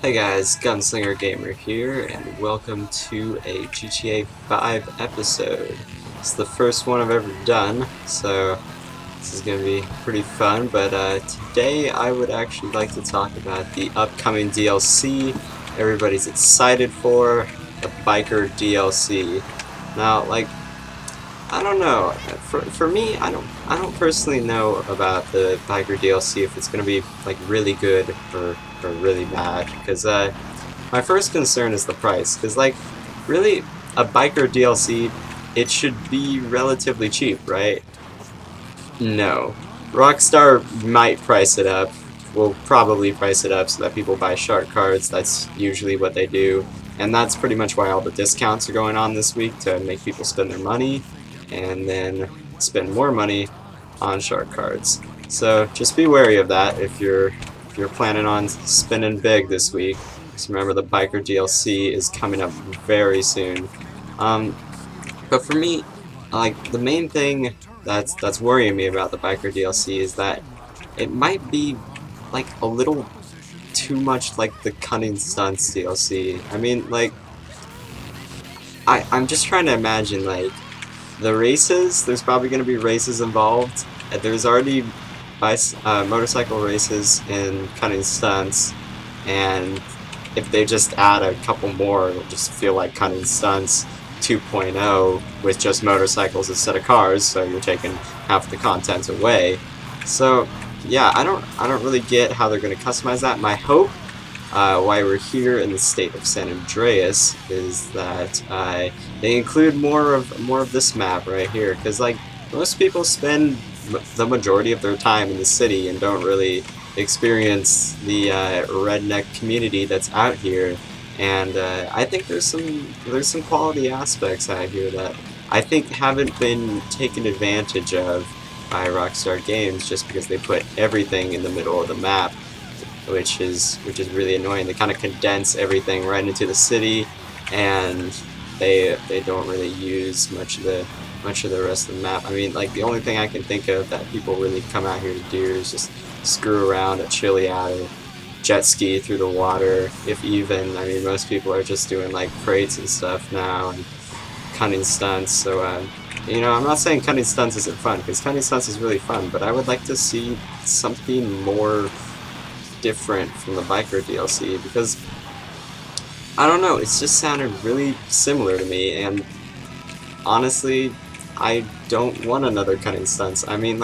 Hey guys, Gunslinger Gamer here, and welcome to a GTA 5 episode. It's the first one I've ever done, so this is going to be pretty fun, but today I would actually like to talk about the upcoming DLC everybody's excited for, the Biker DLC. Now, I don't know. For me, I don't personally know about the Biker DLC if it's gonna be like really good or really bad. Because my first concern is the price. Because really, a Biker DLC, it should be relatively cheap, right? No, Rockstar might price it up. Will probably price it up so that people buy shark cards. That's usually what they do, and that's pretty much why all the discounts are going on this week to make people spend their money and then spend more money on shark cards. So just be wary of that if you're planning on spending big this week. Just remember the Biker DLC is coming up very soon. Um, but for me, the main thing that's worrying me about the Biker DLC is that it might be like a little too much like the Cunning Stunts DLC. I mean, I'm just trying to imagine the races. There's probably going to be races involved. There's already motorcycle races in Cunning Stunts, and if they just add a couple more, it'll just feel like Cunning Stunts 2.0 with just motorcycles instead of cars. So you're taking half the content away. So yeah, I don't really get how they're going to customize that. My hope, why we're here in the state of San Andreas, is that they include more of this map right here, because most people spend the majority of their time in the city and don't really experience the redneck community that's out here. And I think there's some quality aspects out here that I think haven't been taken advantage of by Rockstar Games, just because they put everything in the middle of the map, which is really annoying. They kind of condense everything right into the city, and they don't really use much of the rest of the map. I mean, the only thing I can think of that people really come out here to do is just screw around at Chiliad or jet ski through the water, if even. I mean, most people are just doing crates and stuff now and Cunning Stunts. So I'm not saying Cunning Stunts isn't fun, because Cunning Stunts is really fun, but I would like to see something more different from the Biker DLC, because I don't know, it's just sounded really similar to me, and honestly, I don't want another Cunning Stunts. I mean,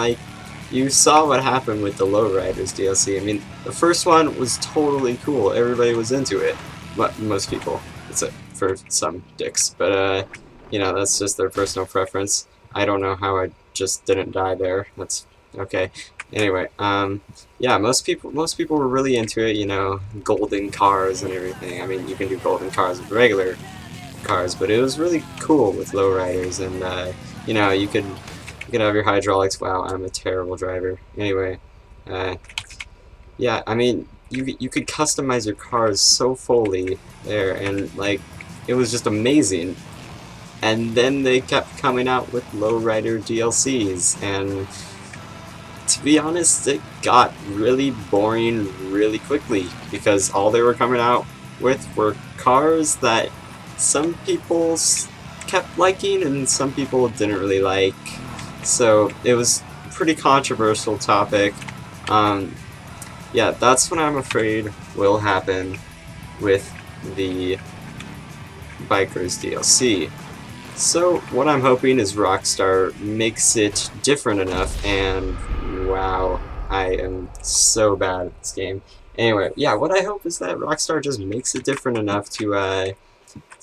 you saw what happened with the Lowriders DLC. I mean, the first one was totally cool. Everybody was into it. But most people. Except for some dicks. But, that's just their personal preference. I don't know how I just didn't die there. That's okay. Anyway, yeah, most people were really into it, golden cars and everything. I mean, you can do golden cars with regular cars, but it was really cool with lowriders, and you could have your hydraulics. Wow, I'm a terrible driver. Anyway, yeah, I mean, you could customize your cars so fully there, and it was just amazing. And then they kept coming out with lowrider DLCs, and to be honest, it got really boring really quickly, because all they were coming out with were cars that some people kept liking and some people didn't really like. So it was a pretty controversial topic. Yeah, that's what I'm afraid will happen with the Bikers DLC. So what I'm hoping is Rockstar makes it different enough, and wow, I am so bad at this game. Anyway, yeah, what I hope is that Rockstar just makes it different enough to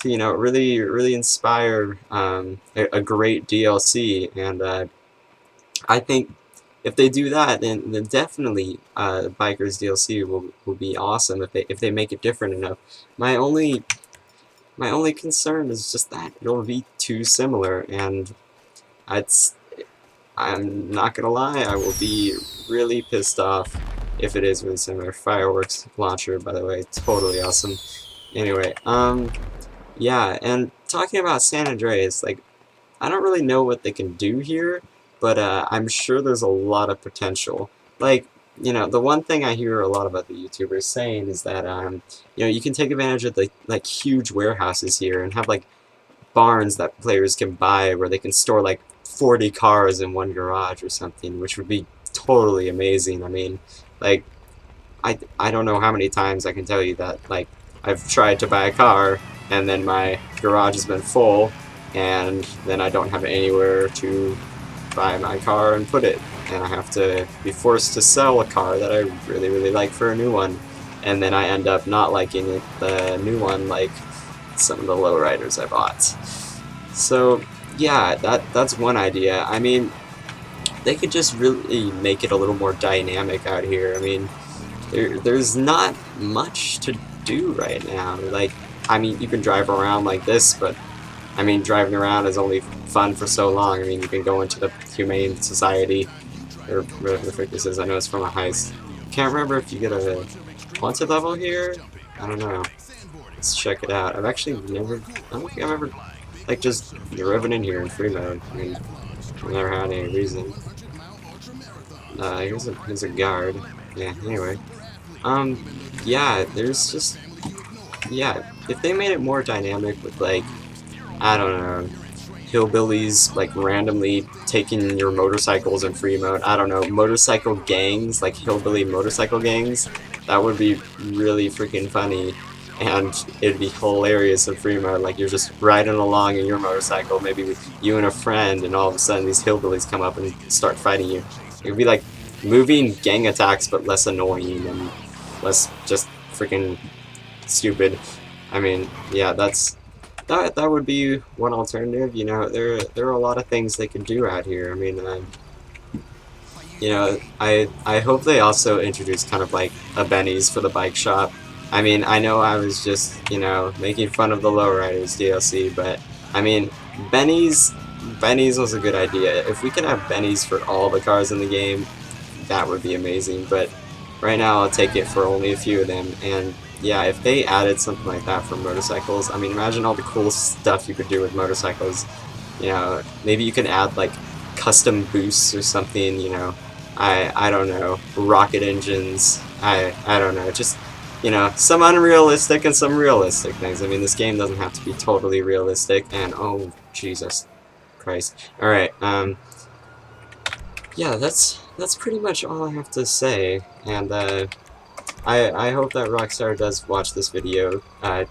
really inspire a great DLC, and I think if they do that, then definitely Bikers DLC will be awesome if they make it different enough. My only concern is just that it'll be too similar, and it's I'm not gonna lie, I will be really pissed off if it is really similar. Fireworks launcher, by the way, totally awesome. Anyway, yeah, and talking about San Andreas, I don't really know what they can do here, but I'm sure there's a lot of potential. you know, the one thing I hear a lot about the YouTubers saying is that, you know, you can take advantage of the, like, huge warehouses here and have, like, barns that players can buy where they can store, like, 40 cars in one garage or something, which would be totally amazing. I mean, like, I don't know how many times I can tell you that, like, I've tried to buy a car, and then my garage has been full, and then I don't have anywhere to buy my car and put it, and I have to be forced to sell a car that I really, really like for a new one, and then I end up not liking it, the new one, like some of the lowriders I bought. So, yeah, that's one idea. I mean, they could just really make it a little more dynamic out here. I mean, there's not much to do right now. Like, I mean, you can drive around like this, but I mean, driving around is only fun for so long. I mean, you can go into the Humane Society, or whatever the frick this is. I know it's from a heist. Can't remember if you get a haunted level here. I don't know. Let's check it out. I've actually never, I don't think I've ever, like, just driven in here in free mode. I mean, I've never had any reason. Here's a guard. Yeah, anyway. Yeah, there's just, yeah, if they made it more dynamic with, like, I don't know, hillbillies, like, randomly taking your motorcycles in free mode, I don't know, motorcycle gangs, like, hillbilly motorcycle gangs, that would be really freaking funny, and it'd be hilarious in free mode, like, you're just riding along in your motorcycle, maybe with you and a friend, and all of a sudden these hillbillies come up and start fighting you. It would be like moving gang attacks, but less annoying and less just freaking stupid. I mean, yeah, that would be one alternative. You know, there are a lot of things they could do out here. I mean, you know, I hope they also introduce kind of like a Benny's for the bike shop. I mean, I know I was just, you know, making fun of the Lowriders DLC, but I mean, Benny's was a good idea. If we can have Benny's for all the cars in the game, that would be amazing. But right now, I'll take it for only a few of them. And yeah, if they added something like that for motorcycles, I mean, imagine all the cool stuff you could do with motorcycles. You know, maybe you can add like custom boosts or something. You know, I don't know, rocket engines. I don't know, just, you know, some unrealistic and some realistic things. I mean, this game doesn't have to be totally realistic. And oh, Jesus Christ! All right, yeah, that's pretty much all I have to say. And I hope that Rockstar does watch this video,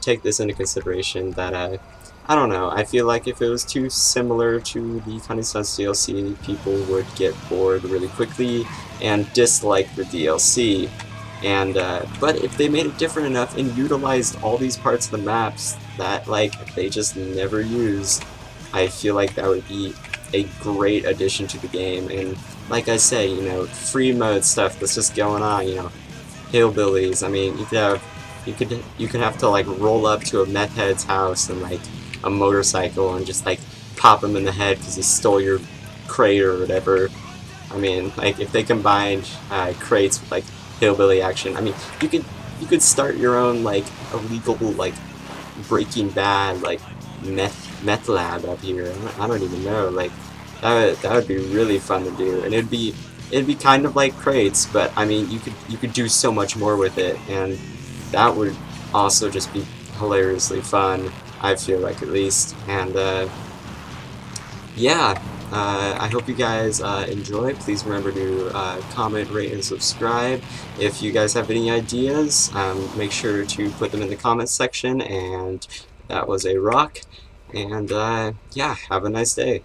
take this into consideration, that, I don't know, I feel like if it was too similar to the Cunning Stunts DLC, people would get bored really quickly and dislike the DLC. And, but if they made it different enough and utilized all these parts of the maps that, like, they just never use, I feel like that would be a great addition to the game. And, like I say, you know, free mode stuff that's just going on, you know, hillbillies. I mean, you could have to like roll up to a meth head's house and like a motorcycle and just like pop him in the head because he stole your crate or whatever. I mean, like if they combined crates with like hillbilly action, I mean, you could start your own like illegal like Breaking Bad like meth lab up here. I don't even know, like that would be really fun to do, and it'd be kind of like crates, but I mean, you could do so much more with it, and that would also just be hilariously fun, I feel like, at least. And yeah, I hope you guys enjoy. Please remember to comment, rate, and subscribe. If you guys have any ideas, make sure to put them in the comments section. And that was a rock. And yeah, have a nice day.